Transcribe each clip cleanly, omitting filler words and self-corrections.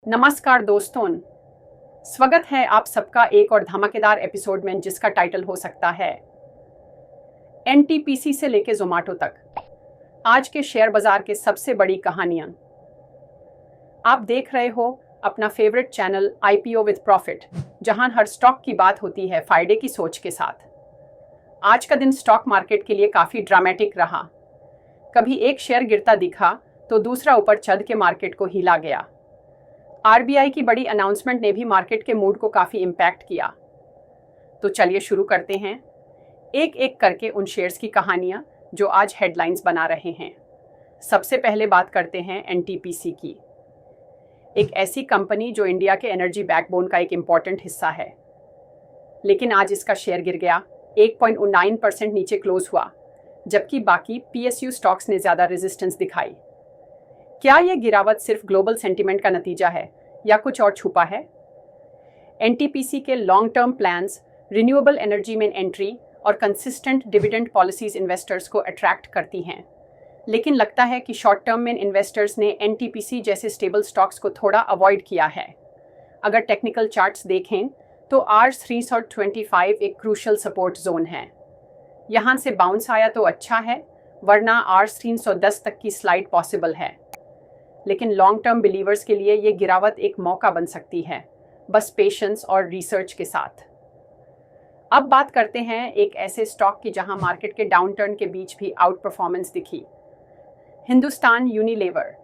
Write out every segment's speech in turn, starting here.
नमस्कार दोस्तों, स्वागत है आप सबका एक और धमाकेदार एपिसोड में जिसका टाइटल हो सकता है एनटीपीसी से लेके जोमेटो तक आज के शेयर बाजार के सबसे बड़ी कहानियां। आप देख रहे हो अपना favourite channel IPO with profit, जहां हर स्टॉक की बात होती है फायदे की सोच के साथ। आज का दिन स्टॉक मार्केट के लिए काफी ड्रामेटिक रहा। कभी एक शेयर गिरता दिखा तो दूसरा ऊपर चढ़ के मार्केट को हिला गया। आरबीआई की बड़ी अनाउंसमेंट ने भी मार्केट के मूड को काफ़ी इम्पैक्ट किया। तो चलिए शुरू करते हैं एक एक करके उन शेयर्स की कहानियां जो आज हेडलाइंस बना रहे हैं। सबसे पहले बात करते हैं एनटीपीसी की, एक ऐसी कंपनी जो इंडिया के एनर्जी बैकबोन का एक इम्पॉर्टेंट हिस्सा है। लेकिन आज इसका शेयर गिर गया, 1.9% नीचे क्लोज हुआ, जबकि बाकी पीएसयू स्टॉक्स ने ज़्यादा रेजिस्टेंस दिखाई। क्या यह गिरावट सिर्फ ग्लोबल सेंटीमेंट का नतीजा है या कुछ और छुपा है? एनटीपीसी के long term plans, renewable energy में एंट्री और कंसिस्टेंट डिविडेंड पॉलिसीज इन्वेस्टर्स को अट्रैक्ट करती हैं। लेकिन लगता है कि शॉर्ट टर्म में इन्वेस्टर्स ने एनटीपीसी जैसे स्टेबल स्टॉक्स को थोड़ा अवॉइड किया है। अगर टेक्निकल चार्ट्स देखें तो R325 एक क्रूशल सपोर्ट जोन है। यहाँ से बाउंस आया तो अच्छा है, वरना R310 तक की स्लाइड पॉसिबल है। लेकिन लॉन्ग टर्म बिलीवर्स के लिए ये गिरावट एक मौका बन सकती है, बस पेशेंस और रिसर्च के साथ। अब बात करते हैं एक ऐसे स्टॉक की जहां मार्केट के डाउनटर्न के बीच भी आउट परफॉर्मेंस दिखी। हिंदुस्तान यूनिलीवर।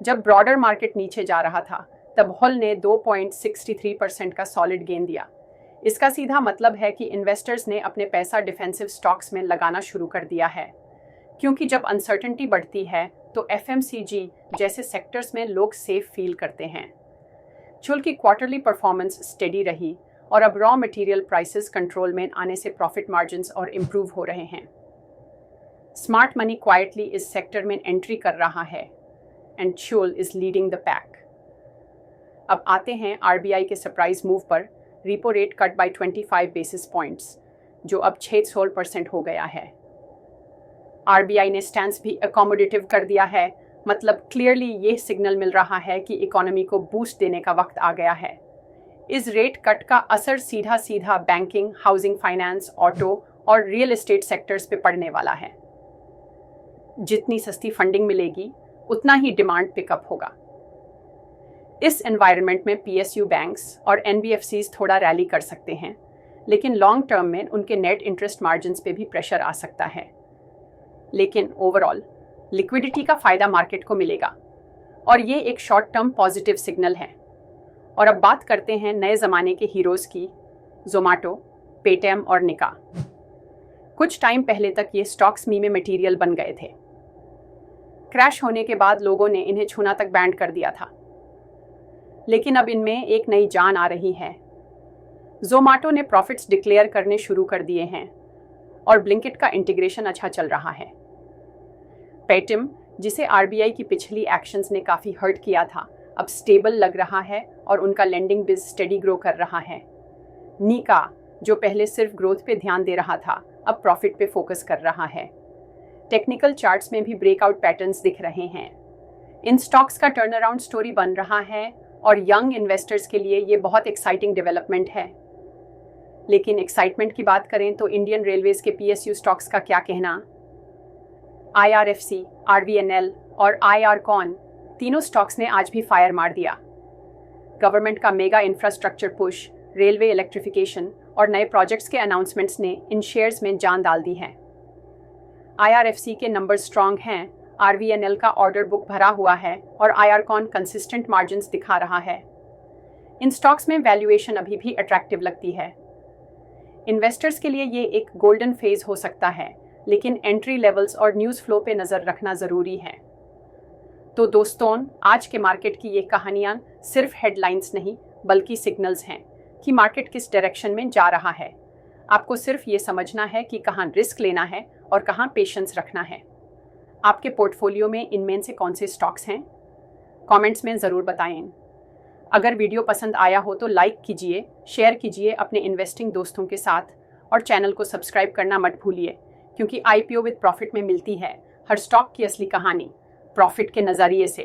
जब ब्रॉडर मार्केट नीचे जा रहा था तब हॉल ने 2.63% का सॉलिड गेन दिया। इसका सीधा मतलब है कि इन्वेस्टर्स ने अपने पैसा डिफेंसिव स्टॉक्स में लगाना शुरू कर दिया है, क्योंकि जब अनसर्टेनिटी बढ़ती है तो एफएमसीजी जैसे सेक्टर्स में लोग सेफ फील करते हैं। चुल की क्वार्टरली परफॉर्मेंस स्टेडी रही और अब रॉ मटेरियल प्राइसेस कंट्रोल में आने से प्रॉफिट मार्जिन्स और इम्प्रूव हो रहे हैं। स्मार्ट मनी क्वाइटली इस सेक्टर में एंट्री कर रहा है एंड चुल इज लीडिंग द पैक। अब आते हैं आरबीआई के सरप्राइज मूव पर। Repo rate cut by 25 basis points, जो अब 6% हो गया है। आरबीआई ने स्टैंस भी अकोमोडेटिव कर दिया है, मतलब क्लियरली ये सिग्नल मिल रहा है कि इकोनॉमी को बूस्ट देने का वक्त आ गया है। इस रेट कट का असर सीधा सीधा बैंकिंग, हाउसिंग फाइनेंस, ऑटो और रियल एस्टेट सेक्टर्स पे पड़ने वाला है। जितनी सस्ती फंडिंग मिलेगी उतना ही डिमांड पिकअप होगा। इस एनवायरनमेंट में पीएसयू बैंक्स और एनबीएफसीज थोड़ा रैली कर सकते हैं, लेकिन लॉन्ग टर्म में उनके नेट इंटरेस्ट मार्जिन्स पे भी प्रेशर आ सकता है। लेकिन ओवरऑल लिक्विडिटी का फायदा मार्केट को मिलेगा और ये एक शॉर्ट टर्म पॉजिटिव सिग्नल है। और अब बात करते हैं नए ज़माने के हीरोज़ की, जोमेटो, पेटीएम और निका। कुछ टाइम पहले तक ये स्टॉक्स मीम मटेरियल बन गए थे। क्रैश होने के बाद लोगों ने इन्हें छूना तक बैंड कर दिया था, लेकिन अब इनमें एक नई जान आ रही है। जोमेटो ने प्रॉफिट्स डिक्लेयर करने शुरू कर दिए हैं और ब्लिंकिट का इंटीग्रेशन अच्छा चल रहा है। पेटीएम, जिसे आरबीआई की पिछली एक्शंस ने काफ़ी हर्ट किया था, अब स्टेबल लग रहा है और उनका लेंडिंग बिज स्टेडी ग्रो कर रहा है। निका, जो पहले सिर्फ ग्रोथ पे ध्यान दे रहा था, अब प्रॉफिट पे फोकस कर रहा है। टेक्निकल चार्ट्स में भी ब्रेकआउट पैटर्न्स दिख रहे हैं। इन स्टॉक्स का टर्न अराउंड स्टोरी बन रहा है और यंग इन्वेस्टर्स के लिए ये बहुत एक्साइटिंग डेवलपमेंट है। लेकिन एक्साइटमेंट की बात करें तो इंडियन रेलवेज के पीएसयू स्टॉक्स का क्या कहना? आईआरएफसी, आरवीएनएल और आईआरकॉन, तीनों स्टॉक्स ने आज भी फायर मार दिया। गवर्नमेंट का mega infrastructure push, railway electrification और नए प्रोजेक्ट्स के अनाउंसमेंट्स ने इन शेयर्स में जान डाल दी है। आईआरएफसी के नंबर स्ट्रांग हैं, आरवीएनएल का ऑर्डर बुक भरा हुआ है और आईआरकॉन कंसिस्टेंट मार्जिन्स दिखा रहा है। इन स्टॉक्स में वैल्यूएशन अभी भी अट्रैक्टिव लगती है। इन्वेस्टर्स के लिए ये एक गोल्डन फेज हो सकता है, लेकिन एंट्री लेवल्स और न्यूज़ फ्लो पे नज़र रखना ज़रूरी है। तो दोस्तों, आज के मार्केट की ये कहानियाँ सिर्फ हेडलाइंस नहीं बल्कि सिग्नल्स हैं कि मार्केट किस डायरेक्शन में जा रहा है। आपको सिर्फ ये समझना है कि कहाँ रिस्क लेना है और कहाँ पेशेंस रखना है। आपके पोर्टफोलियो में इनमें से कौन से स्टॉक्स हैं? कमेंट्स में ज़रूर बताएं। अगर वीडियो पसंद आया हो तो लाइक कीजिए, शेयर कीजिए अपने इन्वेस्टिंग दोस्तों के साथ और चैनल को सब्सक्राइब करना मत भूलिए, क्योंकि आईपीओ विद प्रॉफिट में मिलती है हर स्टॉक की असली कहानी प्रॉफिट के नज़रिए से।